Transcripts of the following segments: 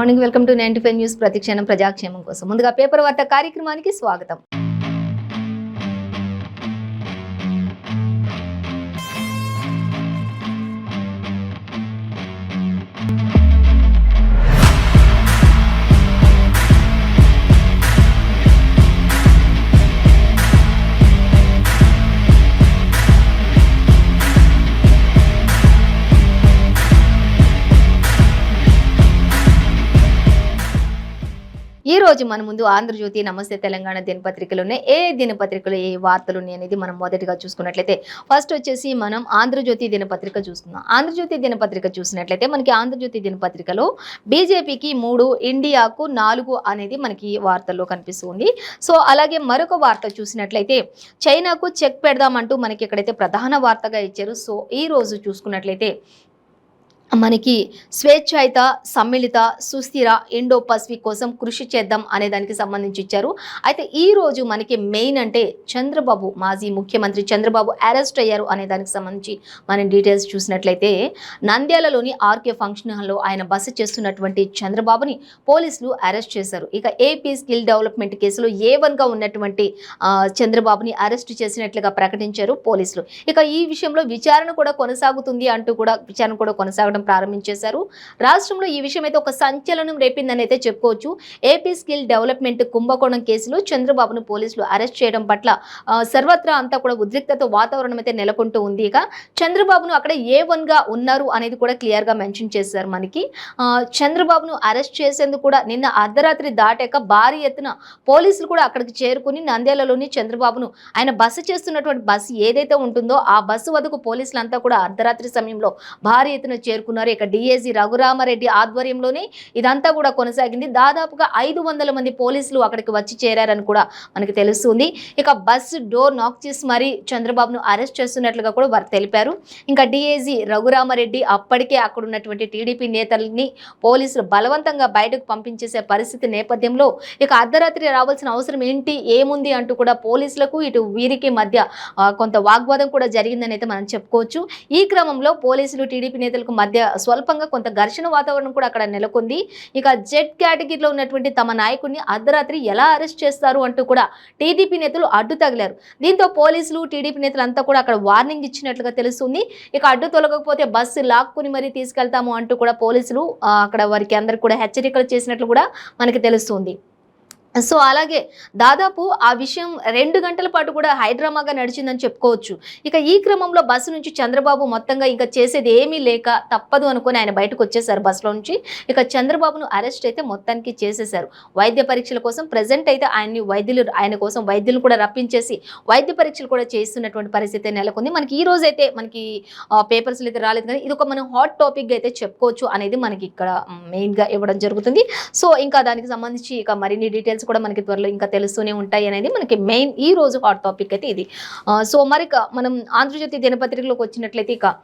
Good morning, welcome to 95 news. ప్రతిక్షణం ప్రజాక్షేమం కోసం. ముందుగా పేపర్ వార్త కార్యక్రమానికి స్వాగతం. ఈ రోజు మన ముందు ఆంధ్రజ్యోతి, నమస్తే తెలంగాణ దినపత్రికలోనే ఏ దినపత్రికలు ఏ వార్తలు ఉన్నాయి అనేది మనం మొదటిగా చూసుకున్నట్లయితే ఫస్ట్ వచ్చేసి మనం ఆంధ్రజ్యోతి దినపత్రిక చూసుకుందాం. ఆంధ్రజ్యోతి దినపత్రిక చూసినట్లయితే మనకి ఆంధ్రజ్యోతి దినపత్రికలో బీజేపీకి 3, ఇండియాకు 4 అనేది మనకి వార్తల్లో కనిపిస్తుంది. సో అలాగే మరొక వార్త చూసినట్లయితే చైనాకు చెక్ పెడదామంటూ మనకి ఎక్కడైతే ప్రధాన వార్తగా ఇచ్చారు. సో ఈ రోజు చూసుకున్నట్లయితే మనకి స్వేచ్ఛాయుత, సమ్మిళిత, సుస్థిర ఇండో పసిఫిక్ కోసం కృషి చేద్దాం అనే దానికి సంబంధించి ఇచ్చారు. అయితే ఈ రోజు మనకి మెయిన్ అంటే చంద్రబాబు, మాజీ ముఖ్యమంత్రి చంద్రబాబు అరెస్ట్ అయ్యారు అనే దానికి సంబంధించి మనం డీటెయిల్స్ చూసినట్లయితే నంద్యాలలోని ఆర్కే ఫంక్షన్ హాల్లో ఆయన బస చేస్తున్నటువంటి చంద్రబాబుని పోలీసులు అరెస్ట్ చేశారు. ఇక ఏపీ స్కిల్ డెవలప్మెంట్ కేసులో A1గా ఉన్నటువంటి చంద్రబాబుని అరెస్ట్ చేసినట్లుగా ప్రకటించారు పోలీసులు. ఇక ఈ విషయంలో విచారణ కూడా కొనసాగుతుంది అంటూ కూడా విచారణ కూడా కొనసాగడం ప్రారంభించేశారు. రాష్ట్రంలో ఈ విషయం అయితే ఒక సంచలనం రేపిందని అయితే చెప్పుకోవచ్చు. ఏపీ స్కిల్ డెవలప్మెంట్ కుంభకోణం కేసులో చంద్రబాబును పోలీసులు అరెస్ట్ చేయడం పట్ల సర్వత్రా అంతా కూడా ఉద్రిక్తత వాతావరణం అయితే నెలకొంటూ ఉంది. ఇక చంద్రబాబును అక్కడ A1గా ఉన్నారు అనేది కూడా క్లియర్ గా మెన్షన్ చేశారు. మనకి చంద్రబాబును అరెస్ట్ చేసేందుకు కూడా నిన్న అర్ధరాత్రి దాటాక భారీ ఎత్తున పోలీసులు కూడా అక్కడికి చేరుకుని నంద్యాలలోని చంద్రబాబును ఆయన బస చేస్తున్నటువంటి బస్సు ఏదైతే ఉంటుందో ఆ బస్సు వద్దకు పోలీసులంతా కూడా అర్ధరాత్రి సమయంలో భారీ ఎత్తున చేరుకున్నారు. ఇక డిఐజీ రఘురామరెడ్డి ఆధ్వర్యంలోనే ఇదంతా కూడా కొనసాగింది. దాదాపుగా 500 మంది పోలీసులు అక్కడికి వచ్చి చేరారని కూడా మనకి తెలుస్తుంది. ఇక బస్సు డోర్ నాక్ చేసి మరీ చంద్రబాబును అరెస్ట్ చేస్తున్నట్లుగా కూడా వారు తెలిపారు. ఇంకా డిఐజీ రఘురామరెడ్డి అప్పటికే అక్కడ ఉన్నటువంటి టీడీపీ నేతల్ని పోలీసులు బలవంతంగా బయటకు పంపించేసే పరిస్థితి నేపథ్యంలో ఇక అర్ధరాత్రి రావాల్సిన అవసరం ఏంటి, ఏముంది అంటూ కూడా పోలీసులకు ఇటు వీరికి మధ్య కొంత వాగ్వాదం కూడా జరిగిందని అయితే మనం చెప్పుకోవచ్చు. ఈ క్రమంలో పోలీసులు టీడీపీ నేతలకు మధ్య స్వల్పంగా కొంత ఘర్షణ వాతావరణం కూడా అక్కడ నెలకొంది. ఇక జెడ్ కేటగిరీలో ఉన్నటువంటి తమ నాయకుడిని అర్ధరాత్రి ఎలా అరెస్ట్ చేస్తారు అంటూ కూడా టీడీపీ నేతలు అడ్డు తగిలారు. దీంతో పోలీసులు, టీడీపీ నేతలు అంతా కూడా అక్కడ వార్నింగ్ ఇచ్చినట్లుగా తెలుస్తుంది. ఇక అడ్డు తొలగకపోతే బస్సు లాక్కుని మరీ తీసుకెళ్తాము అంటూ కూడా పోలీసులు అక్కడ వారికి అందరికి కూడా హెచ్చరికలు చేసినట్లు కూడా మనకి తెలుస్తుంది. సో అలాగే దాదాపు ఆ విషయం 2 గంటల పాటు కూడా హైడ్రామాగా నడిచిందని చెప్పుకోవచ్చు. ఇక ఈ క్రమంలో బస్సు నుంచి చంద్రబాబు మొత్తంగా ఇంకా చేసేది ఏమీ లేక తప్పదు అనుకుని ఆయన బయటకు వచ్చేసారు బస్సులో నుంచి. ఇక చంద్రబాబును అరెస్ట్ అయితే మొత్తానికి చేసేశారు. వైద్య పరీక్షల కోసం ప్రజెంట్ అయితే ఆయన కోసం వైద్యులు కూడా రప్పించేసి వైద్య పరీక్షలు కూడా చేస్తున్నటువంటి పరిస్థితి నెలకొంది. మనకి ఈ రోజు అయితే మనకి పేపర్స్లో అయితే రాలేదు, కానీ ఇది ఒక మనం హాట్ టాపిక్గా అయితే చెప్పుకోవచ్చు అనేది మనకి ఇక్కడ మెయిన్గా ఇవ్వడం జరుగుతుంది. సో ఇంకా దానికి సంబంధించి ఇక మరిన్ని డీటెయిల్స్ కూడా మనకి త్వరలో ఇంకా తెలుస్తూనే ఉంటాయి అనేది మనకి మెయిన్ ఈ రోజు హాట్ టాపిక్ అయితే ఇది. సో మరి మనం ఆంధ్రజ్యోతి దినపత్రికలోకి వచ్చినట్లయితే ఇక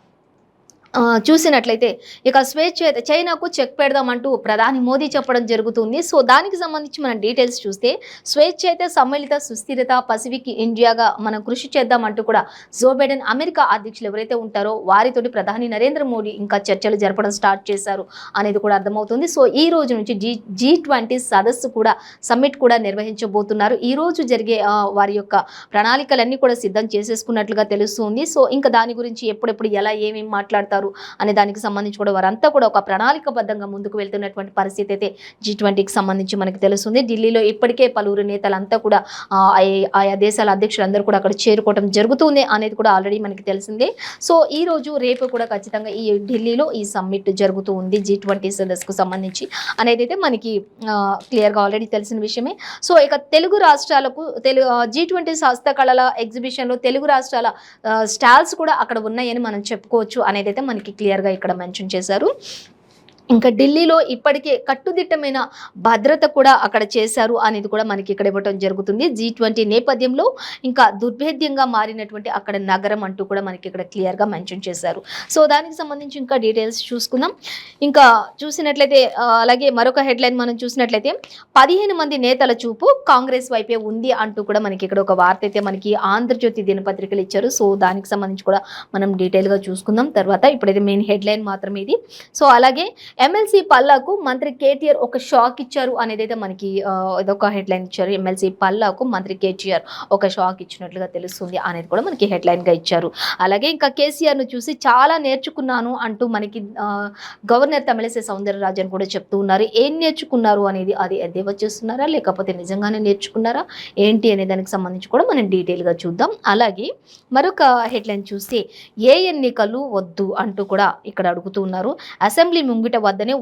చూసినట్లయితే ఇక స్వేచ్ఛాయుత చైనాకు చెక్ పెడదామంటూ ప్రధాని మోదీ చెప్పడం జరుగుతుంది. సో దానికి సంబంధించి మనం డీటెయిల్స్ చూస్తే స్వేచ్ఛాయుత, సమ్మిళిత, సుస్థిరత, పసిఫిక్ ఇండియాగా మనం కృషి చేద్దామంటూ కూడా జో బైడెన్ అమెరికా అధ్యక్షులు ఎవరైతే ఉంటారో వారితోటి ప్రధాని నరేంద్ర మోడీ ఇంకా చర్చలు జరపడం స్టార్ట్ చేశారు అనేది కూడా అర్థమవుతుంది. సో ఈ రోజు నుంచి G20 సదస్సు కూడా సమ్మిట్ కూడా నిర్వహించబోతున్నారు. ఈ రోజు జరిగే వారి యొక్క ప్రణాళికలన్నీ కూడా సిద్ధం చేసేసుకున్నట్లుగా తెలుస్తుంది. సో ఇంకా దాని గురించి ఎప్పుడెప్పుడు ఎలా ఏమేమి మాట్లాడతారు అనే దానికి సంబంధించి కూడా వారంతా కూడా ఒక ప్రణాళికబద్ధంగా ముందుకు వెళ్తున్నటువంటి పరిస్థితి అయితే G20కి సంబంధించి మనకి తెలుస్తుంది. ఢిల్లీలో ఇప్పటికే పలువురు నేతలంతా కూడా ఆయా దేశాల అధ్యక్షులందరూ కూడా అక్కడ చేరుకోవడం జరుగుతుంది అనేది కూడా ఆల్రెడీ మనకి తెలిసిందే. సో ఈ రోజు రేపు కూడా ఖచ్చితంగా ఈ ఢిల్లీలో ఈ సమ్మిట్ జరుగుతూ ఉంది G20 సదస్సుకు సంబంధించి అనేది అయితే మనకి క్లియర్గా ఆల్రెడీ తెలిసిన విషయమే. సో ఇక తెలుగు రాష్ట్రాలకు G20 హస్తకళల ఎగ్జిబిషన్లో తెలుగు రాష్ట్రాల స్టాల్స్ కూడా అక్కడ ఉన్నాయని మనం చెప్పుకోవచ్చు అనేది అయితే మనకి క్లియర్గా ఇక్కడ మెన్షన్ చేశారు. ఇంకా ఢిల్లీలో ఇప్పటికే కట్టుదిట్టమైన భద్రత కూడా అక్కడ చేశారు అనేది కూడా మనకి ఇక్కడ ఇవ్వడం జరుగుతుంది. G20 నేపథ్యంలో ఇంకా దుర్భేద్యంగా మారినటువంటి అక్కడ నగరం అంటూ కూడా మనకి ఇక్కడ క్లియర్గా మెన్షన్ చేశారు. సో దానికి సంబంధించి ఇంకా డీటెయిల్స్ చూసుకుందాం. ఇంకా చూసినట్లయితే అలాగే మరొక హెడ్లైన్ మనం చూసినట్లయితే 15 మంది నేతల చూపు కాంగ్రెస్ వైపే ఉంది అంటూ కూడా మనకి ఇక్కడ ఒక వార్త అయితే మనకి ఆంధ్రజ్యోతి దినపత్రికలు ఇచ్చారు. సో దానికి సంబంధించి కూడా మనం డీటెయిల్గా చూసుకుందాం తర్వాత. ఇప్పుడైతే మెయిన్ హెడ్లైన్ మాత్రమే ఇది. సో అలాగే ఎమ్మెల్సీ పల్లాకు మంత్రి కేటీఆర్ ఒక షాక్ ఇచ్చారు అనేదైతే మనకి ఇదొక హెడ్లైన్ ఇచ్చారు. ఎమ్మెల్సీ పల్లాకు మంత్రి కేటీఆర్ ఒక షాక్ ఇచ్చినట్లుగా తెలుస్తుంది అనేది కూడా మనకి హెడ్లైన్ గా ఇచ్చారు. అలాగే ఇంకా కేసీఆర్ ను చూసి చాలా నేర్చుకున్నాను అంటూ మనకి గవర్నర్ తమిళిసై సౌందరరాజన్ కూడా చెప్తూ ఉన్నారు. ఏం నేర్చుకున్నారు అనేది, అది ఎద్దేవా చేస్తున్నారా లేకపోతే నిజంగానే నేర్చుకున్నారా ఏంటి అనే దానికి సంబంధించి కూడా మనం డీటెయిల్ గా చూద్దాం. అలాగే మరొక హెడ్లైన్ చూస్తే ఏ ఎన్నికలు వద్దు అంటూ కూడా ఇక్కడ అడుగుతూ ఉన్నారు. అసెంబ్లీ ముంగిట వద్దనే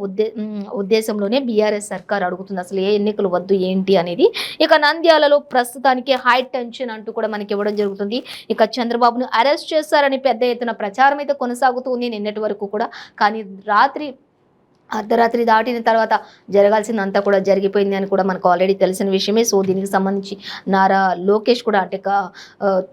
ఉద్దేశంలోనే బీఆర్ఎస్ సర్కార్ అడుగుతుంది. అసలు ఏ ఎన్నికలు వద్దు ఏంటి అనేది. ఇక నంద్యాలలో ప్రస్తుతానికి హై టెన్షన్ అంటూ కూడా మనకి ఇవ్వడం జరుగుతుంది. ఇక చంద్రబాబును అరెస్ట్ చేస్తారని పెద్ద ఎత్తున ప్రచారం అయితే కొనసాగుతుంది నిన్నటి వరకు కూడా. కానీ అర్ధరాత్రి దాటిన తర్వాత జరగాల్సిందంతా కూడా జరిగిపోయింది అని కూడా మనకు ఆల్రెడీ తెలిసిన విషయమే. సో దీనికి సంబంధించి నారా లోకేష్ కూడా అంటే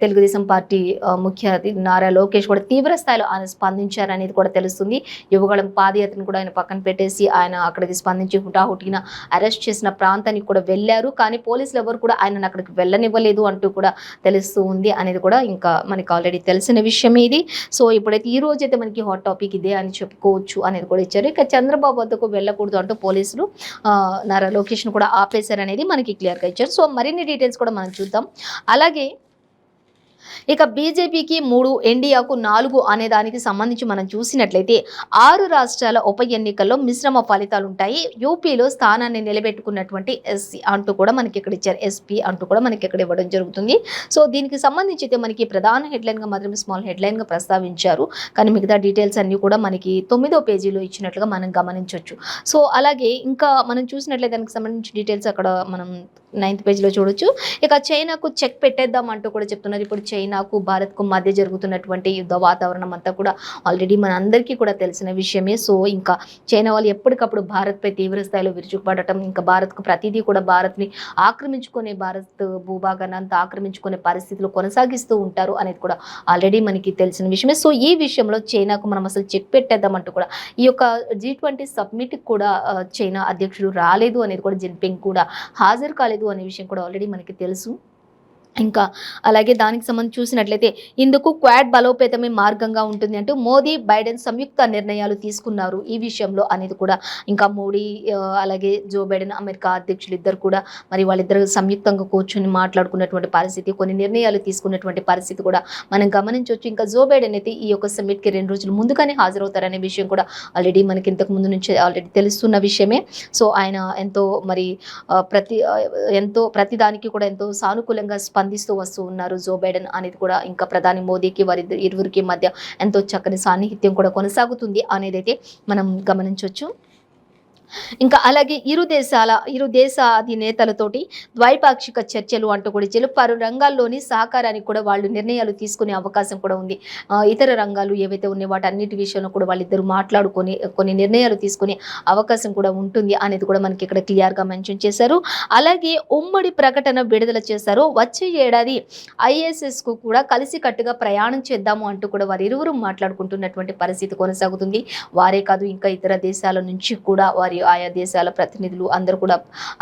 తెలుగుదేశం పార్టీ ముఖ్య నారా లోకేష్ కూడా తీవ్ర స్థాయిలో ఆయన స్పందించారనేది కూడా తెలుస్తుంది. యువగళం పాదయాత్రను కూడా ఆయన పక్కన పెట్టేసి ఆయన అక్కడికి స్పందించి హుటాహుటిన అరెస్ట్ చేసిన ప్రాంతానికి కూడా వెళ్ళారు. కానీ పోలీసులు ఎవరు కూడా ఆయనను అక్కడికి వెళ్ళనివ్వలేదు అంటూ కూడా తెలుస్తూ ఉంది అనేది కూడా ఇంకా మనకి ఆల్రెడీ తెలిసిన విషయమే ఇది. సో ఇప్పుడైతే ఈ రోజు అయితే మనకి హాట్ టాపిక్ ఇదే అని చెప్పుకోవచ్చు అనేది కూడా ఇచ్చారు. ఇక చంద్రబాబు వద్దకు వెళ్ళకూడదు అంటూ పోలీసులు నారా లోకేష్ ను కూడా ఆపేశారు అనేది మనకి క్లియర్ గా ఇచ్చారు. సో మరిన్ని డీటెయిల్స్ కూడా మనం చూద్దాం. అలాగే ఇక బీజేపీకి 3, ఎన్డీఏకు 4 అనే దానికి సంబంధించి మనం చూసినట్లయితే 6 రాష్ట్రాల ఉప ఎన్నికల్లో మిశ్రమ ఫలితాలు ఉంటాయి. యూపీలో స్థానాన్ని నిలబెట్టుకున్నటువంటి ఎస్సీ అంటూ కూడా మనకి ఇక్కడ ఇచ్చారు. ఎస్పీ అంటూ కూడా మనకి ఇక్కడ ఇవ్వడం జరుగుతుంది. సో దీనికి సంబంధించి అయితే మనకి ప్రధాన హెడ్లైన్ గా మాత్రమే స్మాల్ హెడ్లైన్ గా ప్రస్తావించారు. కానీ మిగతా డీటెయిల్స్ అన్ని కూడా మనకి 9వ పేజీలో ఇచ్చినట్లుగా మనం గమనించవచ్చు. సో అలాగే ఇంకా మనం చూసినట్లయితే దానికి సంబంధించి డీటెయిల్స్ అక్కడ మనం 9th పేజీలో చూడొచ్చు. ఇక చైనాకు చెక్ పెట్టేద్దాం అంటూ కూడా చెప్తున్నారు. ఇప్పుడు చైనాకు భారత్కు మధ్య జరుగుతున్నటువంటి యుద్ధ వాతావరణం అంతా కూడా ఆల్రెడీ మన అందరికీ కూడా తెలిసిన విషయమే. సో ఇంకా చైనా వాళ్ళు ఎప్పటికప్పుడు భారత్పై తీవ్ర స్థాయిలో విరుచుకుపడటం, ఇంకా భారత్కు ప్రతిదీ కూడా భారత్ని ఆక్రమించుకునే, భారత్ భూభాగాన్ని అంతా ఆక్రమించుకునే పరిస్థితులు కొనసాగిస్తూ ఉంటారు అనేది కూడా ఆల్రెడీ మనకి తెలిసిన విషయమే. సో ఈ విషయంలో చైనాకు మనం అసలు చెక్ పెట్టేద్దాం అంటూ కూడా ఈ యొక్క G20 సబ్మిట్ కూడా చైనా అధ్యక్షుడు రాలేదు అనేది కూడా జిన్పింగ్ కూడా హాజరు కాలేదు అనే విషయం కూడా ఆల్రెడీ మనకి తెలుసు. ఇంకా అలాగే దానికి సంబంధించి చూసినట్లయితే ఇందుకు క్వాడ్ బలోపేతమే మార్గంగా ఉంటుంది అంటూ మోదీ బైడెన్ సంయుక్త నిర్ణయాలు తీసుకున్నారు ఈ విషయంలో అనేది కూడా. ఇంకా మోడీ అలాగే జో బైడెన్ అమెరికా అధ్యక్షులు ఇద్దరు కూడా మరి వాళ్ళిద్దరు సంయుక్తంగా కూర్చొని మాట్లాడుకున్నటువంటి పరిస్థితి, కొన్ని నిర్ణయాలు తీసుకున్నటువంటి పరిస్థితి కూడా మనం గమనించవచ్చు. ఇంకా జో బైడెన్ అయితే ఈ యొక్క సమ్మిట్కి 2 రోజులు ముందుగానే హాజరవుతారనే విషయం కూడా ఆల్రెడీ మనకి ఇంతకు ముందు నుంచి ఆల్రెడీ తెలుస్తున్న విషయమే. సో ఆయన ఎంతో మరి ప్రతి దానికి కూడా ఎంతో సానుకూలంగా స్పందిస్తూ వస్తూ ఉన్నారు జో బైడెన్ అనేది కూడా. ఇంకా ప్రధాని మోదీకి ఇరువురికి మధ్య ఎంతో చక్కని సాన్నిహిత్యం కూడా కొనసాగుతుంది అనేది అయితే మనం గమనించవచ్చు. ఇంకా అలాగే ఇరు దేశ అధినేతలతోటి ద్వైపాక్షిక చర్చలు అంటూ కూడా పలు రంగాల్లోని సహకారానికి కూడా వాళ్ళు నిర్ణయాలు తీసుకునే అవకాశం కూడా ఉంది. ఇతర రంగాలు ఏవైతే ఉన్నాయో వాటన్నిటి విషయంలో కూడా వాళ్ళిద్దరు మాట్లాడుకొని కొన్ని నిర్ణయాలు తీసుకునే అవకాశం కూడా ఉంటుంది అనేది కూడా మనకి ఇక్కడ క్లియర్గా మెన్షన్ చేశారు. అలాగే ఉమ్మడి ప్రకటన విడుదల చేశారు. వచ్చే ఏడాది ISSకు కూడా కలిసికట్టుగా ప్రయాణం చేద్దాము అంటూ కూడా వారిరువురు మాట్లాడుకుంటున్నటువంటి పరిస్థితి కొనసాగుతుంది. వారే కాదు ఇంకా ఇతర దేశాల నుంచి కూడా వారి ఆయా దేశాల ప్రతినిధులు అందరూ కూడా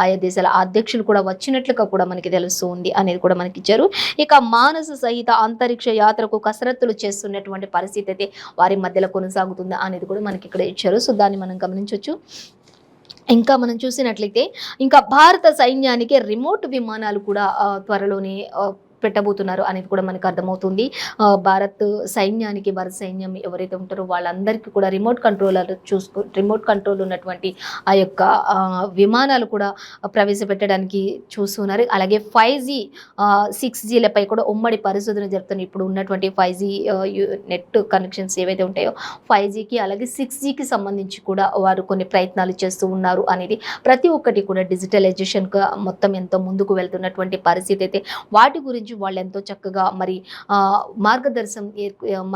ఆయా దేశాల అధ్యక్షులు కూడా వచ్చినట్లుగా కూడా మనకి తెలుస్తూ ఉంది అనేది కూడా మనకి ఇచ్చారు. ఇక మానస సహిత అంతరిక్ష యాత్రకు కసరత్తులు చేస్తున్నటువంటి పరిస్థితి అయితే వారి మధ్యలో కొనసాగుతుంది అనేది కూడా మనకి ఇక్కడ ఇచ్చారు. సో దాన్ని మనం గమనించవచ్చు. ఇంకా మనం చూసినట్లయితే ఇంకా భారత సైన్యానికి రిమోట్ విమానాలు కూడా త్వరలోనే పెట్టబోతున్నారు అనేది కూడా మనకు అర్థమవుతుంది. భారత్ సైన్యానికి, భారత సైన్యం ఎవరైతే ఉంటారో వాళ్ళందరికీ కూడా రిమోట్ కంట్రోల్ ఉన్నటువంటి ఆ యొక్క విమానాలు కూడా ప్రవేశపెట్టడానికి చూస్తున్నారు. అలాగే 5G 6Gలపై కూడా ఉమ్మడి పరిశోధన జరుపుతున్నారు. ఇప్పుడు ఉన్నటువంటి 5G నెట్ కనెక్షన్స్ ఏవైతే ఉంటాయో 5Gకి అలాగే 6Gకి సంబంధించి కూడా వారు కొన్ని ప్రయత్నాలు చేస్తూ ఉన్నారు అనేది. ప్రతి ఒక్కటి కూడా డిజిటలైజేషన్గా మొత్తం ఎంతో ముందుకు వెళ్తున్నటువంటి పరిస్థితి అయితే వాటి గురించి వాళ్ళు ఎంతో చక్కగా మరి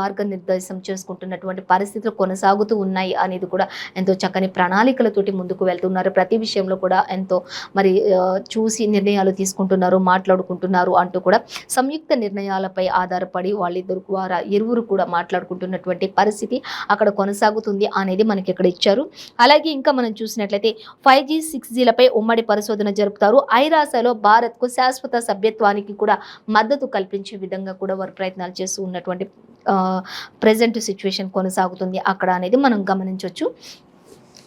మార్గనిర్దేశం చేసుకుంటున్నటువంటి పరిస్థితులు కొనసాగుతూ ఉన్నాయి అనేది కూడా ఎంతో చక్కని ప్రణాళికలతోటి ముందుకు వెళ్తున్నారు. ప్రతి విషయంలో కూడా ఎంతో మరి చూసి నిర్ణయాలు తీసుకుంటున్నారు, మాట్లాడుకుంటున్నారు అంటూ కూడా సంయుక్త నిర్ణయాలపై ఆధారపడి ఇరువురు కూడా మాట్లాడుకుంటున్నటువంటి పరిస్థితి అక్కడ కొనసాగుతుంది అనేది మనకి ఇక్కడ ఇచ్చారు. అలాగే ఇంకా మనం చూసినట్లయితే 5G 6Gలపై ఉమ్మడి పరిశోధన జరుపుతారు. ఐరాసలో భారత్కు శాశ్వత సభ్యత్వానికి కూడా మద్దతు కల్పించే విధంగా కూడా వారు ప్రయత్నాలు చేస్తూ ఉన్నటువంటి ప్రెజెంట్ సిచ్యువేషన్ కొనసాగుతుంది అక్కడ అనేది మనం గమనించవచ్చు.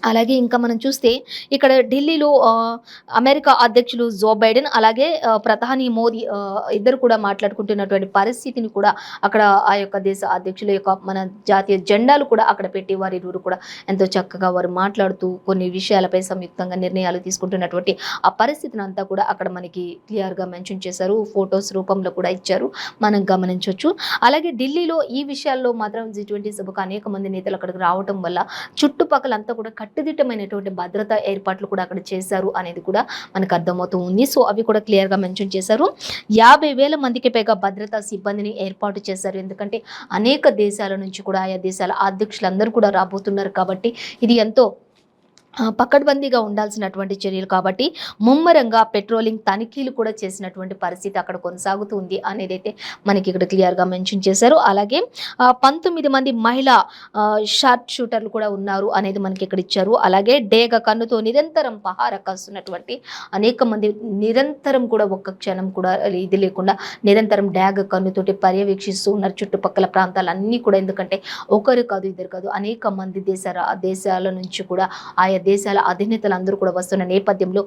అలాగే ఇంకా మనం చూస్తే ఇక్కడ ఢిల్లీలో అమెరికా అధ్యక్షులు జో బైడెన్ అలాగే ప్రధాని మోదీ ఇద్దరు కూడా మాట్లాడుకుంటున్నటువంటి పరిస్థితిని కూడా అక్కడ ఆ యొక్క దేశ అధ్యక్షుల యొక్క మన జాతీయ జెండాలు కూడా అక్కడ పెట్టి వారిరువురు కూడా ఎంతో చక్కగా వారు మాట్లాడుతూ కొన్ని విషయాలపై సంయుక్తంగా నిర్ణయాలు తీసుకుంటున్నటువంటి ఆ పరిస్థితిని అంతా కూడా అక్కడ మనకి క్లియర్గా మెన్షన్ చేశారు. ఫొటోస్ రూపంలో కూడా ఇచ్చారు, మనం గమనించవచ్చు. అలాగే ఢిల్లీలో ఈ విషయాల్లో మాత్రం G20 సభకు అనేక మంది నేతలు అక్కడికి రావటం వల్ల చుట్టుపక్కలంతా కూడా కట్టుదిట్టమైనటువంటి భద్రతా ఏర్పాట్లు కూడా అక్కడ చేశారు అనేది కూడా మనకు అర్థమవుతూ ఉంది. సో అవి కూడా క్లియర్గా మెన్షన్ చేశారు. 50,000 మందికి పైగా భద్రతా సిబ్బందిని ఏర్పాటు చేశారు. ఎందుకంటే అనేక దేశాల నుంచి కూడా ఆయా దేశాల అధ్యక్షులందరూ కూడా రాబోతున్నారు కాబట్టి ఇది ఎంతో పకడ్బందీగా ఉండాల్సినటువంటి చర్యలు కాబట్టి ముమ్మరంగా పెట్రోలింగ్ తనిఖీలు కూడా చేసినటువంటి పరిస్థితి అక్కడ కొనసాగుతుంది అనేదైతే మనకి ఇక్కడ క్లియర్గా మెన్షన్ చేశారు. అలాగే 19 మంది మహిళా షార్ట్ షూటర్లు కూడా ఉన్నారు అనేది మనకి ఇక్కడ ఇచ్చారు. అలాగే డేగ కన్నుతో నిరంతరం పహారా కాస్తున్నటువంటి అనేక మంది నిరంతరం కూడా ఒక్క క్షణం కూడా ఇది లేకుండా నిరంతరం డాగ కన్నుతోటి పర్యవేక్షిస్తూ ఉన్నారు చుట్టుపక్కల ప్రాంతాలన్నీ కూడా. ఎందుకంటే ఒకరు కాదు ఇద్దరు కాదు అనేక మంది దేశాల నుంచి కూడా ఆయా దేశాల అధినేతలు అందరూ కూడా వస్తున్న నేపథ్యంలో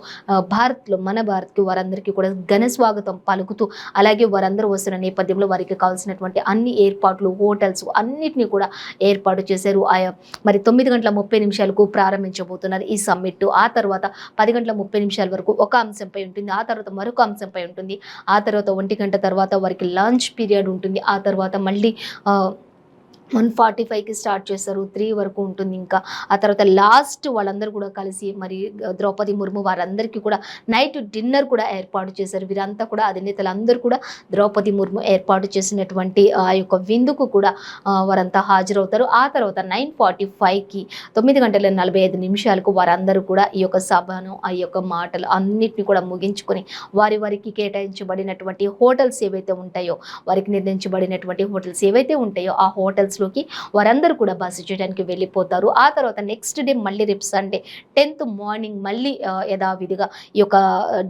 మన భారత్కి వారందరికీ కూడా ఘన స్వాగతం పలుకుతూ అలాగే వారందరూ వస్తున్న నేపథ్యంలో వారికి కావాల్సినటువంటి అన్ని ఏర్పాట్లు హోటల్స్ అన్నిటినీ కూడా ఏర్పాటు చేశారు. ఆయా మరి 9:30 ప్రారంభించబోతున్నారు ఈ సమ్మిట్. ఆ తర్వాత 10:30 వరకు ఒక అంశంపై ఉంటుంది, ఆ తర్వాత మరొక అంశంపై ఉంటుంది, ఆ తర్వాత 1 గంట తర్వాత వారికి లంచ్ పీరియడ్ ఉంటుంది, ఆ తర్వాత మళ్ళీ 1:45కి స్టార్ట్ చేస్తారు, 3 వరకు ఉంటుంది. ఇంకా ఆ తర్వాత లాస్ట్ వాళ్ళందరూ కూడా కలిసి మరి ద్రౌపది ముర్ము వారందరికీ కూడా నైట్ డిన్నర్ కూడా ఏర్పాటు చేశారు. వీరంతా కూడా అధినేతలందరూ కూడా ద్రౌపది ముర్ము ఏర్పాటు చేసినటువంటి ఆ యొక్క విందుకు కూడా వారంతా హాజరవుతారు. ఆ తర్వాత 9:45కి 9:45 వారందరూ కూడా ఈ యొక్క సభను ఆ యొక్క మాటలు అన్నిటిని కూడా ముగించుకొని వారికి కేటాయించబడినటువంటి హోటల్స్ ఏవైతే ఉంటాయో వారికి నిర్ణయించబడినటువంటి హోటల్స్ ఏవైతే ఉంటాయో ఆ హోటల్స్ లోకి వారందరూ కూడా బస చేయడానికి వెళ్ళిపోతారు. ఆ తర్వాత నెక్స్ట్ డే మళ్ళీ రేపు సండే 10th మార్నింగ్ మళ్ళీ యథావిధిగా ఈ యొక్క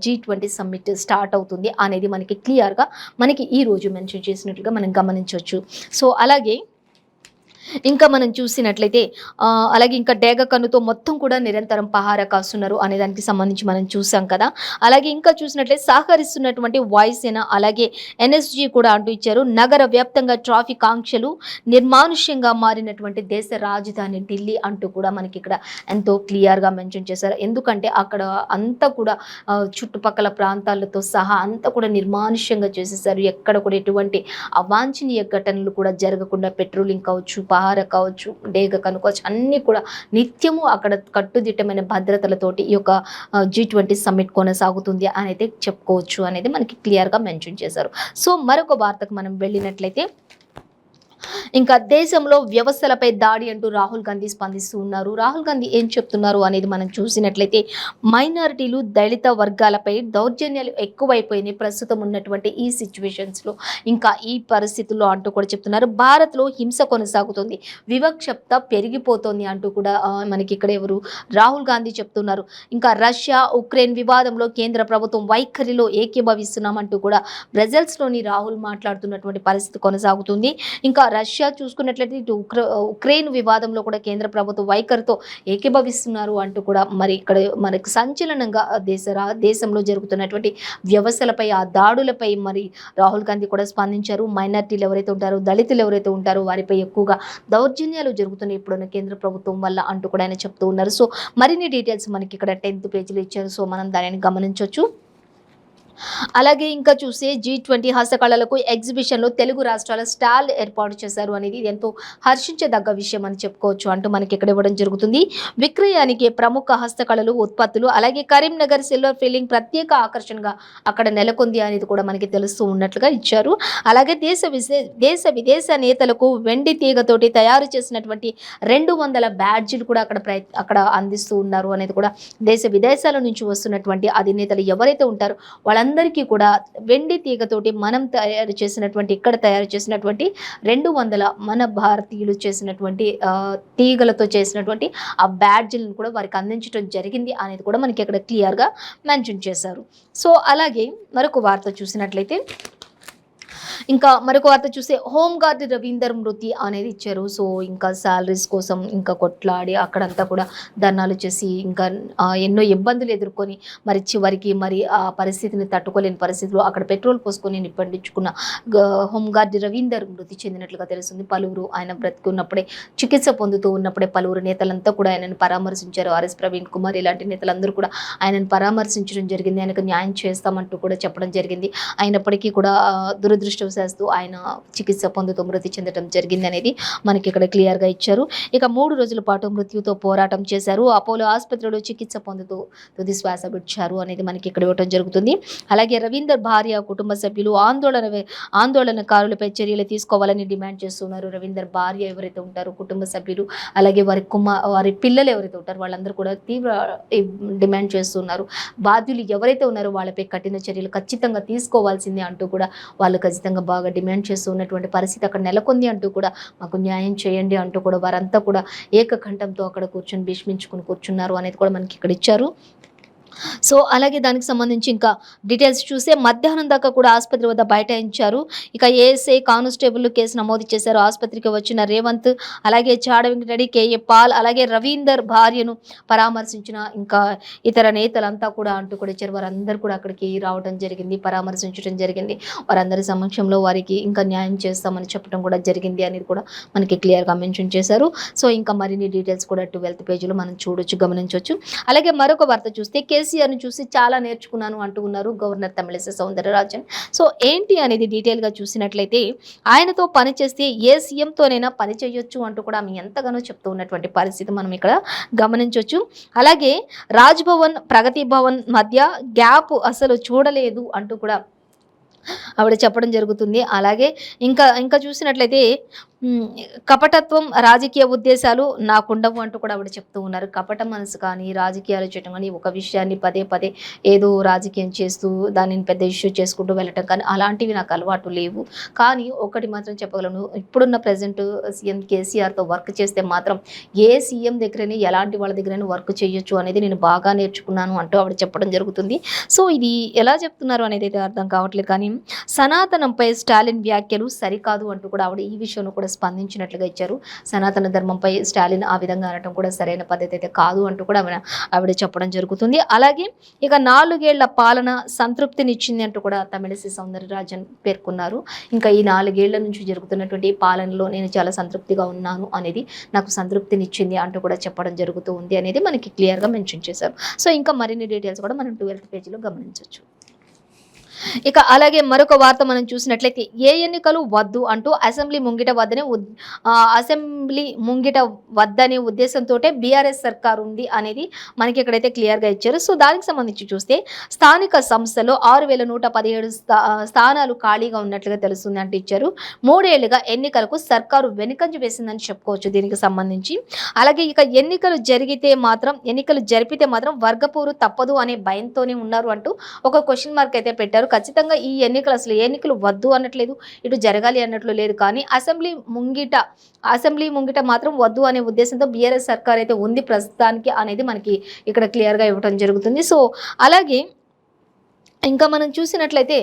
G20 సమ్మిట్ స్టార్ట్ అవుతుంది అనేది మనకి క్లియర్గా మనకి ఈ రోజు మెన్షన్ చేసినట్లుగా మనం గమనించవచ్చు. సో అలాగే ఇంకా మనం చూసినట్లయితే అలాగే ఇంకా డేగ కన్నుతో మొత్తం కూడా నిరంతరం పహారా కాస్తున్నారు అనే దానికి సంబంధించి మనం చూసాం కదా. అలాగే ఇంకా చూసినట్లయితే సహకరిస్తున్నటువంటి వాయుసేన అలాగే NSG కూడా అంటూ ఇచ్చారు. నగర వ్యాప్తంగా ట్రాఫిక్ ఆంక్షలు నిర్మానుష్యంగా మారినటువంటి దేశ రాజధాని ఢిల్లీ అంటూ కూడా మనకి ఇక్కడ ఎంతో క్లియర్గా మెన్షన్ చేశారు. ఎందుకంటే అక్కడ అంతా కూడా చుట్టుపక్కల ప్రాంతాలతో సహా అంతా కూడా నిర్మానుష్యంగా చేసేసారు. ఎక్కడ కూడా ఎటువంటి అవాంఛనీయ ఘటనలు కూడా జరగకుండా పెట్రోలింగ్ కావచ్చు, పహార కావచ్చు, డేగ కనుకోవచ్చు అన్నీ కూడా నిత్యము అక్కడ కట్టుదిట్టమైన భద్రతలతోటి ఈ యొక్క G20 సమ్మిట్ కొనసాగుతుంది అని అయితే చెప్పుకోవచ్చు అనేది మనకి క్లియర్గా మెన్షన్ చేశారు. సో మరొక వార్తకు మనం వెళ్ళినట్లయితే ఇంకా దేశంలో వ్యవస్థలపై దాడి అంటూ రాహుల్ గాంధీ స్పందిస్తూ ఉన్నారు. రాహుల్ గాంధీ ఏం చెప్తున్నారు అనేది మనం చూసినట్లయితే మైనారిటీలు దళిత వర్గాలపై దౌర్జన్యాలు ఎక్కువైపోయినాయి ప్రస్తుతం ఉన్నటువంటి ఈ సిచ్యువేషన్స్లో ఇంకా ఈ పరిస్థితుల్లో అంటూ కూడా చెప్తున్నారు. భారత్లో హింస కొనసాగుతుంది, వివక్షత పెరిగిపోతుంది అంటూ కూడా మనకి ఇక్కడ ఎవరు రాహుల్ గాంధీ చెప్తున్నారు. ఇంకా రష్యా ఉక్రెయిన్ వివాదంలో కేంద్ర ప్రభుత్వం వైఖరిలో ఏకీభవిస్తున్నామంటూ కూడా బ్రజెల్స్లోని రాహుల్ మాట్లాడుతున్నటువంటి పరిస్థితి కొనసాగుతుంది. ఇంకా రష్యా చూసుకున్నట్లయితే ఇటు ఉక్రెయిన్ వివాదంలో కూడా కేంద్ర ప్రభుత్వ వైఖరితో ఏకీభవిస్తున్నారు అంటూ కూడా మరి ఇక్కడ మనకి సంచలనంగా దేశంలో జరుగుతున్నటువంటి వ్యవస్థలపై ఆ దాడులపై మరి రాహుల్ గాంధీ కూడా స్పందించారు. మైనార్టీలు ఎవరైతే ఉంటారో దళితులు ఎవరైతే ఉంటారో వారిపై ఎక్కువగా దౌర్జన్యాలు జరుగుతున్నాయి ఇప్పుడున్న కేంద్ర ప్రభుత్వం వల్ల అంటూ కూడా ఆయన చెప్తూ ఉన్నారు. సో మరిన్ని డీటెయిల్స్ మనకి ఇక్కడ 10th పేజీలో ఇచ్చారు. సో మనం దానిని గమనించవచ్చు. అలాగే ఇంకా చూస్తే G20 హస్తకళలకు ఎగ్జిబిషన్లో తెలుగు రాష్ట్రాల స్టాల్ ఏర్పాటు చేశారు అనేది ఎంతో హర్షించదగ్గ విషయం అని చెప్పుకోవచ్చు అంటూ మనకి ఇక్కడ ఇవ్వడం జరుగుతుంది. విక్రయానికి ప్రముఖ హస్తకళలు ఉత్పత్తులు అలాగే కరీంనగర్ సిల్వర్ ఫీలింగ్ ప్రత్యేక ఆకర్షణగా అక్కడ నెలకొంది అనేది కూడా మనకి తెలుస్తూ ఉన్నట్లుగా ఇచ్చారు. అలాగే దేశ విదేశ నేతలకు వెండి తీగతోటి తయారు చేసినటువంటి 200 బ్యాడ్జీలు కూడా అక్కడ అందిస్తూ ఉన్నారు అనేది కూడా దేశ విదేశాల నుంచి వస్తున్నటువంటి అధినేతలు ఎవరైతే ఉంటారో వాళ్ళందరికీ కూడా వెండి తీగతోటి మనం ఇక్కడ తయారు చేసినటువంటి 200 మన భారతీయులు చేసినటువంటి తీగలతో చేసినటువంటి ఆ బ్యాడ్జ్లను కూడా వారికి అందించడం జరిగింది అనేది కూడా మనకి ఇక్కడ క్లియర్గా మెన్షన్ చేశారు. సో అలాగే మరొక వార్త చూసినట్లయితే ఇంకా మరొక వార్త చూస్తే హోంగార్డ్ రవీందర్ మృతి అనేది ఇచ్చారు. సో ఇంకా శాలరీస్ కోసం ఇంకా కొట్లాడి అక్కడంతా కూడా ధర్నాలు చేసి ఇంకా ఎన్నో ఇబ్బందులు ఎదుర్కొని మరి చివరికి మరి ఆ పరిస్థితిని తట్టుకోలేని పరిస్థితిలో అక్కడ పెట్రోల్ పోసుకొని నిప్పండించుకున్న హోంగార్డ్ రవీందర్ మృతి చెందినట్లుగా తెలుస్తుంది. పలువురు ఆయన బ్రతికున్నప్పుడే చికిత్స పొందుతూ ఉన్నప్పుడే పలువురు నేతలంతా కూడా ఆయనను పరామర్శించారు. ఆర్ఎస్ ప్రవీణ్ కుమార్ ఇలాంటి నేతలందరూ కూడా ఆయనను పరామర్శించడం జరిగింది. ఆయనకు న్యాయం చేస్తామంటూ కూడా చెప్పడం జరిగింది. అయినప్పటికీ కూడా దురదృష్టవశాస్తు ఆయన చికిత్స పొందుతూ మృతి చెందడం జరిగింది అనేది మనకి ఇక్కడ క్లియర్గా ఇచ్చారు. ఇక 3 రోజుల పాటు మృత్యుతో పోరాటం చేశారు. అపోలో ఆసుపత్రిలో చికిత్స పొందుతూ తుది శ్వాస విడిచారు అనేది మనకి ఇక్కడ ఇవ్వడం జరుగుతుంది. అలాగే రవీందర్ భార్య కుటుంబ సభ్యులు ఆందోళనకారులపై చర్యలు తీసుకోవాలని డిమాండ్ చేస్తున్నారు. రవీందర్ భార్య ఎవరైతే ఉంటారో కుటుంబ సభ్యులు అలాగే వారి పిల్లలు ఎవరైతే ఉంటారో వాళ్ళందరూ కూడా తీవ్ర డిమాండ్ చేస్తున్నారు. బాధ్యులు ఎవరైతే ఉన్నారో వాళ్ళపై కఠిన చర్యలు ఖచ్చితంగా తీసుకోవాల్సిందే అంటూ కూడా వాళ్ళు ఖచ్చితంగా బాగా డిమాండ్ చేస్తూ ఉన్నటువంటి పరిస్థితి అక్కడ నెలకొంది అంటూ కూడా మాకు న్యాయం చేయండి అంటూ కూడా వారంతా కూడా ఏకకంఠంతో అక్కడ కూర్చొని భీష్మించుకుని కూర్చున్నారు అనేది కూడా మనకి ఇక్కడ ఇచ్చారు. సో అలాగే దానికి సంబంధించి ఇంకా డీటెయిల్స్ చూస్తే మధ్యాహ్నం దాకా కూడా ఆసుపత్రి వద్ద బైఠాయించారు. ఇక ఏఎస్ఐ కానిస్టేబుల్ కేసు నమోదు చేశారు. ఆసుపత్రికి వచ్చిన రేవంత్ అలాగే చాడ వెంకటరెడ్డి, కేఏ పాల్ అలాగే రవీందర్ భార్యను పరామర్శించిన ఇంకా ఇతర నేతలంతా కూడా అంటూ కూడా ఇచ్చారు. వారందరూ కూడా అక్కడికి రావడం జరిగింది, పరామర్శించడం జరిగింది. వారందరి సమక్షంలో వారికి ఇంకా న్యాయం చేస్తామని చెప్పడం కూడా జరిగింది అనేది కూడా మనకి క్లియర్గా మెన్షన్ చేశారు. సో ఇంకా మరిన్ని డీటెయిల్స్ కూడా 12th పేజీలో మనం చూడొచ్చు, గమనించవచ్చు. అలాగే మరొక వార్త చూస్తే కేసీఆర్ని చూసి చాలా నేర్చుకున్నాను అంటూ ఉన్నారు గవర్నర్ తమిళిసై సౌందరరాజన్. సో ఏంటి అనేది డీటెయిల్గా చూసినట్లయితే ఆయనతో పని చేస్తే ఏ సీఎంతోనైనా పని చేయొచ్చు అంటూ కూడా ఆమె ఎంతగానో చెప్తూ ఉన్నటువంటి పరిస్థితి మనం ఇక్కడ గమనించవచ్చు. అలాగే రాజ్భవన్ ప్రగతి భవన్ మధ్య గ్యాప్ అసలు చూడలేదు అంటూ కూడా ఆవిడ చెప్పడం జరుగుతుంది. అలాగే ఇంకా ఇంకా చూసినట్లయితే కపటత్వం రాజకీయ ఉద్దేశాలు నాకుండవు అంటూ కూడా ఆవిడ చెప్తూ ఉన్నారు. కపట మనసు కానీ రాజకీయాలు చేయటం కానీ ఒక విషయాన్ని పదే పదే ఏదో రాజకీయం చేస్తూ దానిని పెద్ద ఇష్యూ చేసుకుంటూ వెళ్ళటం కానీ అలాంటివి నాకు అలవాటు లేవు. కానీ ఒకటి మాత్రం చెప్పగలను, ఇప్పుడున్న ప్రజెంట్ సీఎం కేసీఆర్తో వర్క్ చేస్తే మాత్రం ఏ సీఎం దగ్గరనే ఎలాంటి వాళ్ళ దగ్గరైనా వర్క్ చేయొచ్చు అనేది నేను బాగా నేర్చుకున్నాను అంటూ ఆవిడ చెప్పడం జరుగుతుంది. సో ఇది ఎలా చెప్తున్నారు అనేది అయితే అర్థం కావట్లేదు. కానీ సనాతనంపై స్టాలిన్ వ్యాఖ్యలు సరికాదు అంటూ కూడా ఆవిడ ఈ విషయంలో కూడా స్పందించినట్లుగా ఇచ్చారు. సనాతన ధర్మంపై స్టాలిన్ ఆ విధంగా అనడం కూడా సరైన పద్ధతి అయితే కాదు అంటూ కూడా ఆవిడ చెప్పడం జరుగుతుంది. అలాగే ఇక 4 ఏళ్ల పాలన సంతృప్తినిచ్చింది అంటూ కూడా తమిళిసై సౌందరరాజన్ పేర్కొన్నారు. ఇంకా ఈ 4 ఏళ్ల నుంచి జరుగుతున్నటువంటి పాలనలో నేను చాలా సంతృప్తిగా ఉన్నాను అనేది నాకు సంతృప్తినిచ్చింది అంటూ కూడా చెప్పడం జరుగుతూ ఉంది అనేది మనకి క్లియర్గా మెన్షన్ చేశారు. సో ఇంకా మరిన్ని డీటెయిల్స్ కూడా మనం 12th పేజీలో గమనించవచ్చు. ఇక అలాగే మరొక వార్త మనం చూసినట్లయితే ఏ ఎన్నికలు వద్దు అంటూ అసెంబ్లీ ముంగిట వద్దనే ఉద్దేశంతో బీఆర్ఎస్ సర్కార్ ఉంది అనేది మనకి ఇక్కడైతే క్లియర్గా ఇచ్చారు. సో దానికి సంబంధించి చూస్తే స్థానిక సంస్థలో 6117 స్థానాలు ఖాళీగా ఉన్నట్లుగా తెలుస్తుంది అంటే ఇచ్చారు. 3 ఏళ్లుగా ఎన్నికలకు సర్కారు వెనుకంజ వేసిందని చెప్పుకోవచ్చు దీనికి సంబంధించి. అలాగే ఇక ఎన్నికలు జరిపితే మాత్రం వర్గపోరు తప్పదు అనే భయంతోనే ఉన్నారు అంటూ ఒక క్వశ్చన్ మార్క్ అయితే పెట్టారు. ఖచ్చితంగా ఈ ఎన్నికలు అసలు ఏ ఎన్నికలు వద్దు అనట్లేదు, ఇటు జరగాలి అన్నట్లు లేదు. కానీ అసెంబ్లీ ముంగిట మాత్రం వద్దు అనే ఉద్దేశంతో బీఆర్ఎస్ సర్కార్ అయితే ఉంది ప్రస్తుతానికి అనేది మనకి ఇక్కడ క్లియర్గా ఇవ్వడం జరుగుతుంది. సో అలాగే ఇంకా మనం చూసినట్లయితే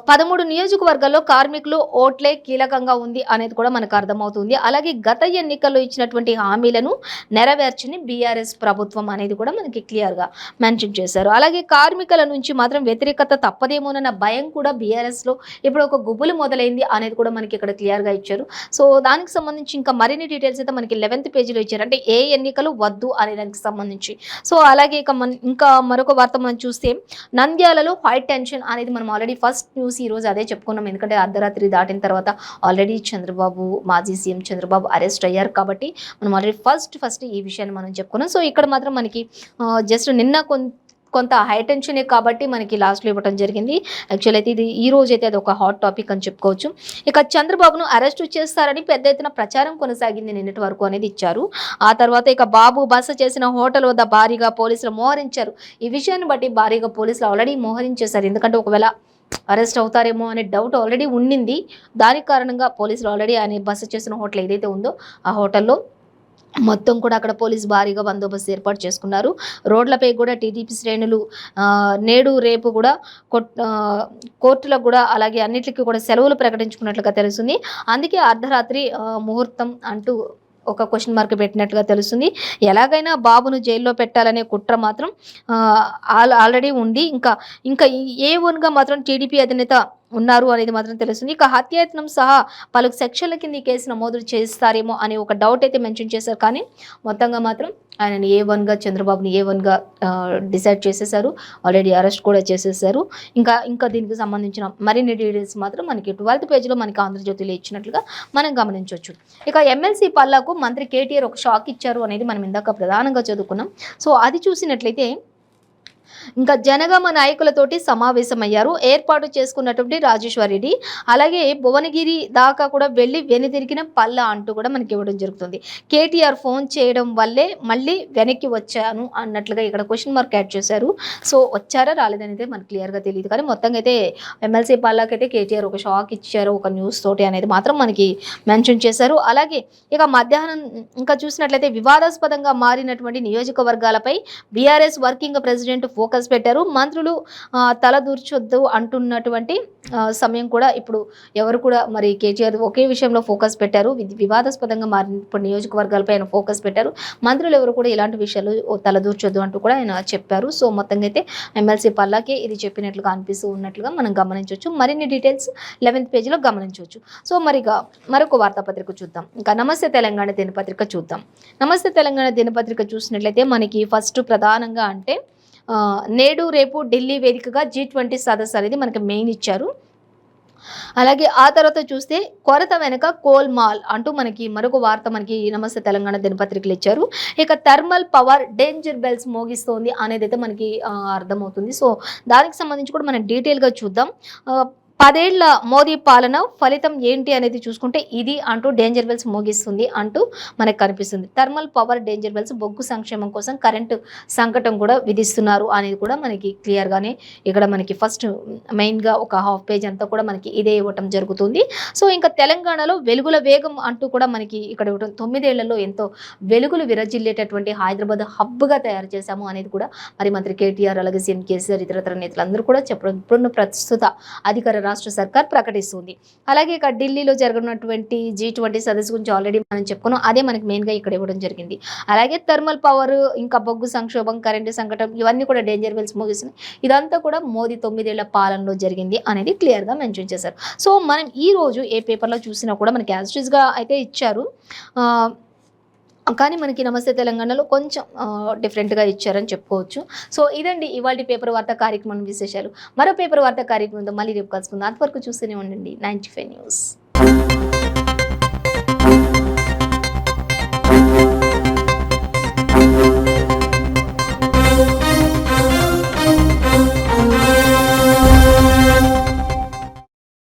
13 నియోజకవర్గాల్లో కార్మికులు ఓట్లే కీలకంగా ఉంది అనేది కూడా మనకు అర్థమవుతుంది. అలాగే గత ఎన్నికల్లో ఇచ్చినటువంటి హామీలను నెరవేర్చని బీఆర్ఎస్ ప్రభుత్వం అనేది కూడా మనకి క్లియర్గా మెన్షన్ చేశారు. అలాగే కార్మికుల నుంచి మాత్రం వ్యతిరేకత తప్పదేమోనన్న భయం కూడా బీఆర్ఎస్లో ఇప్పుడు ఒక గుబులు మొదలైంది అనేది కూడా మనకి ఇక్కడ క్లియర్గా ఇచ్చారు. సో దానికి సంబంధించి ఇంకా మరిన్ని డీటెయిల్స్ అయితే మనకి 11th పేజీలో ఇచ్చారు, అంటే ఏ ఎన్నికలు వద్దు అనే దానికి సంబంధించి. సో అలాగే ఇంకా మరొక వార్త మనం చూస్తే నంద్యాలలో హై టెన్షన్ అనేది మనం ఆల్రెడీ ఫస్ట్ న్యూస్ ఈ రోజు అదే చెప్పుకున్నాం. ఎందుకంటే అర్ధరాత్రి దాటిన తర్వాత ఆల్రెడీ మాజీ సీఎం చంద్రబాబు అరెస్ట్ అయ్యారు కాబట్టి మనం ఆల్రెడీ ఫస్ట్ ఈ విషయాన్ని మనం చెప్పుకున్నాం. సో ఇక్కడ మాత్రం మనకి జస్ట్ నిన్న కొంత హై టెన్షనే కాబట్టి మనకి లాస్ట్లో ఇవ్వడం జరిగింది. యాక్చువల్ అయితే ఇది ఈ రోజు అయితే అది ఒక హాట్ టాపిక్ అని చెప్పుకోవచ్చు. ఇక చంద్రబాబును అరెస్టు చేస్తారని పెద్ద ఎత్తున ప్రచారం కొనసాగింది నిన్నటి వరకు అనేది ఇచ్చారు. ఆ తర్వాత ఇక బాబు బస చేసిన హోటల్ వద్ద భారీగా పోలీసులు మోహరించారు. ఈ విషయాన్ని బట్టి భారీగా పోలీసులు ఆల్రెడీ మోహరించేశారు. ఎందుకంటే ఒకవేళ అరెస్ట్ అవుతారేమో అనే డౌట్ ఆల్రెడీ ఉండింది. దానికి కారణంగా పోలీసులు ఆల్రెడీ ఆయన బస చేసిన హోటల్ ఏదైతే ఉందో ఆ హోటల్లో మొత్తం కూడా అక్కడ పోలీస్ భారీగా బందోబస్తు ఏర్పాటు చేసుకున్నారు. రోడ్లపై కూడా టీడీపీ శ్రేణులు నేడు రేపు కూడా కోర్టులకు కూడా అలాగే అన్నిటికీ కూడా సెలవులు ప్రకటించుకున్నట్లుగా తెలుస్తుంది. అందుకే అర్ధరాత్రి ముహూర్తం అంటూ ఒక క్వశ్చన్ మార్క్ పెట్టినట్లుగా తెలుస్తుంది. ఎలాగైనా బాబును జైల్లో పెట్టాలనే కుట్ర మాత్రం ఆల్రెడీ ఉంది. ఇంకా ఏ వన్గా మాత్రం టీడీపీ అధినేత ఉన్నారు అనేది మాత్రం తెలుస్తుంది. ఇక హత్యాయత్నం సహా పలు సెక్షన్ల కింద ఈ కేసు నమోదు చేస్తారేమో అనే ఒక డౌట్ అయితే మెన్షన్ చేశారు. కానీ మొత్తంగా మాత్రం ఆయనని A1గా చంద్రబాబుని A1గా డిసైడ్ చేసేసారు. ఆల్రెడీ అరెస్ట్ కూడా చేసేసారు. ఇంకా దీనికి సంబంధించిన మరిన్ని డీటెయిల్స్ మాత్రం మనకి 12th పేజీలో మనకి ఆంధ్రజ్యోతిలో ఇచ్చినట్లుగా మనం గమనించవచ్చు. ఇక ఎమ్మెల్సీ పల్లాకు మంత్రి కేటీఆర్ ఒక షాక్ ఇచ్చారు అనేది మనం ఇందాక ప్రధానంగా చదువుకున్నాం. సో అది చూసినట్లయితే ఇంకా జనగామ నాయకులతోటి సమావేశమయ్యారు. ఏర్పాటు చేసుకున్నటువంటి రాజేశ్వర్ రెడ్డి అలాగే భువనగిరి దాకా కూడా వెళ్ళి వెనుదిరిగిన పల్లా అంటూ కూడా మనకి ఇవ్వడం జరుగుతుంది. కేటీఆర్ ఫోన్ చేయడం వల్లే మళ్ళీ వెనక్కి వచ్చాను అన్నట్లుగా ఇక్కడ క్వశ్చన్ మార్క్ యాడ్ చేశారు. సో వచ్చారా రాలేదనేది మనకు క్లియర్గా తెలియదు. కానీ మొత్తంగా అయితే ఎమ్మెల్సీ పల్లాకైతే కేటీఆర్ ఒక షాక్ ఇచ్చారు ఒక న్యూస్ తోటి అనేది మాత్రం మనకి మెన్షన్ చేశారు. అలాగే ఇక మధ్యాహ్నం ఇంకా చూసినట్లయితే వివాదాస్పదంగా మారినటువంటి నియోజకవర్గాలపై బీఆర్ఎస్ వర్కింగ్ ప్రెసిడెంట్ ఫోకస్ పెట్టారు. మంత్రులు తలదూర్చొద్దు అంటున్నటువంటి సమయం కూడా ఇప్పుడు ఎవరు కూడా మరి కేటీఆర్ ఒకే విషయంలో ఫోకస్ పెట్టారు. వివాదాస్పదంగా మారిన నియోజకవర్గాలపై ఆయన ఫోకస్ పెట్టారు. మంత్రులు ఎవరు కూడా ఇలాంటి విషయాలు తలదూర్చొద్దు అంటూ కూడా ఆయన చెప్పారు. సో మొత్తంగా అయితే ఎమ్మెల్సీ పల్లాకే ఇది చెప్పినట్లుగా అనిపిస్తూ ఉన్నట్లుగా మనం గమనించవచ్చు. మరిన్ని డీటెయిల్స్ 11th పేజీలో గమనించవచ్చు. సో మరిగా మరొక వార్తాపత్రిక చూద్దాం. ఇంకా నమస్తే తెలంగాణ దినపత్రిక చూద్దాం. నమస్తే తెలంగాణ దినపత్రిక చూసినట్లయితే మనకి ఫస్ట్ ప్రధానంగా అంటే నేడు రేపు ఢిల్లీ వేదికగా G20 సదస్సు అనేది మనకి మెయిన్ ఇచ్చారు. అలాగే ఆ తర్వాత చూస్తే కొరత వెనక కోల్ మాల్ అంటూ మనకి మరొక వార్త మనకి నమస్తే తెలంగాణ దినపత్రికలు ఇచ్చారు. ఇక థర్మల్ పవర్ డేంజర్ బెల్స్ మోగిస్తోంది అనేది అయితే మనకి అర్థమవుతుంది. సో దానికి సంబంధించి కూడా మనం డీటెయిల్గా చూద్దాం. 10 ఏళ్ల మోదీ పాలన ఫలితం ఏంటి అనేది చూసుకుంటే ఇది అంటూ డేంజర్ బెల్స్ మోగిస్తుంది అంటూ మనకు కనిపిస్తుంది. థర్మల్ పవర్ డేంజర్ బెల్స్ బొగ్గు సంక్షేమం కోసం కరెంటు సంకటం కూడా విధిస్తున్నారు అనేది కూడా మనకి క్లియర్గానే ఇక్కడ మనకి ఫస్ట్ మెయిన్గా ఒక హాఫ్ పేజ్ అంతా కూడా మనకి ఇదే ఇవ్వటం జరుగుతుంది. సో ఇంకా తెలంగాణలో వెలుగుల వేగం అంటూ కూడా మనకి ఇక్కడ ఇవ్వటం 9 ఏళ్లలో ఎంతో వెలుగులు విరజిల్లేటటువంటి హైదరాబాద్ హబ్గా తయారు చేశాము అనేది కూడా మరి మంత్రి కేటీఆర్ అలాగే సీఎం కేసీఆర్ ఇతరతర నేతలందరూ కూడా చెప్పడం ఇప్పుడున్న ప్రస్తుత అధికార రాష్ట్ర సర్కార్ ప్రకటిస్తుంది. అలాగే ఇక్కడ ఢిల్లీలో జరగనున్నటువంటి G20 సదస్సు గురించి ఆల్రెడీ మనం చెప్పుకున్నాం. అదే మనకి మెయిన్గా ఇక్కడ ఇవ్వడం జరిగింది. అలాగే థర్మల్ పవర్ ఇంకా బొగ్గు సంక్షోభం కరెంటు సంకటం ఇవన్నీ కూడా డేంజర్ బెల్స్ మోగిస్తున్నాయి. ఇదంతా కూడా మోదీ 9 ఏళ్ల పాలనలో జరిగింది అనేది క్లియర్గా మెన్షన్ చేశారు. సో మనం ఈ రోజు ఏ పేపర్లో చూసినా కూడా మనకి యాజ్టీస్గా అయితే ఇచ్చారు. కానీ మనకి నమస్తే తెలంగాణలో కొంచెం డిఫరెంట్గా ఇచ్చారని చెప్పుకోవచ్చు. సో ఇదండి ఇవాళ పేపర్ వార్తా కార్యక్రమం విశేషాలు. మరో పేపర్ వార్తా కార్యక్రమంతో మళ్ళీ రేపు కలుసుకుందాం. అంతవరకు చూస్తూనే ఉండండి 95 న్యూస్.